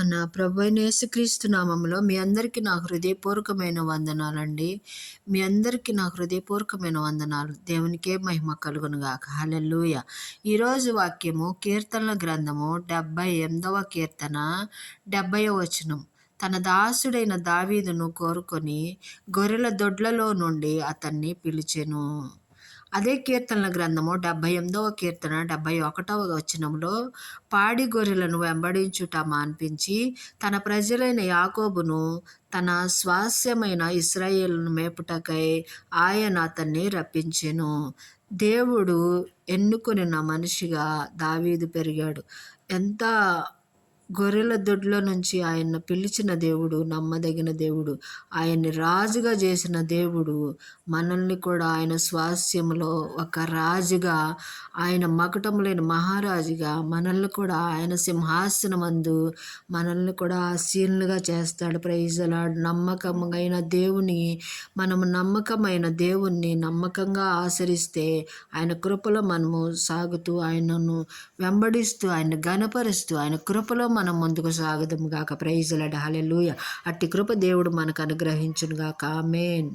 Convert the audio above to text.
మన ప్రభైన యేసుక్రీస్తు నామములో మీ అందరికీ నా హృదయపూర్వకమైన వందనాలండి. మీ అందరికీ నా హృదయపూర్వకమైన వందనాలు. దేవునికే మహిమ కలుగును గాక. హల్లెలూయా! ఈరోజు వాక్యము కీర్తనల గ్రంథము 78వ కీర్తన 70వ వచనం. తన దాసుడైన దావీదును కోరుకొని గొర్రెల దొడ్లలో నుండి అతన్ని పిలిచెను. అదే కీర్తనల గ్రంథము 78వ కీర్తన 71వ వచనంలో పాడి గొర్రెలను వెంబడించుట మాన్పించి తన ప్రజలైన యాకోబును తన స్వాస్యమైన ఇశ్రాయేలును మేపుటకై ఆయన అతన్ని రప్పించెను. దేవుడు ఎన్నుకొనిన మనిషిగా దావీదు పెరిగాడు. ఎంత గొర్రెల దొడ్లో నుంచి ఆయన్ను పిలిచిన దేవుడు నమ్మదగిన దేవుడు. ఆయన్ని రాజుగా చేసిన దేవుడు మనల్ని కూడా ఆయన స్వాస్యములో ఒక రాజుగా, ఆయన మకుటము మహారాజుగా మనల్ని కూడా ఆయన సింహాసనమందు మనల్ని కూడా ఆసీనులుగా చేస్తాడు. Praise the lord. నమ్మకమైన దేవుని మనము నమ్మకమైన దేవుణ్ణి నమ్మకంగా ఆచరిస్తే ఆయన కృపలో మనము సాగుతూ ఆయనను వెంబడిస్తూ ఆయన ఘనపరుస్తూ ఆయన కృపలో మనం ముందుకు సాగుదాము గాక. Praise the lord. హల్లెలూయా! అట్టి కృప దేవుడు మనకు అనుగ్రహించును గాక. ఆమేన్.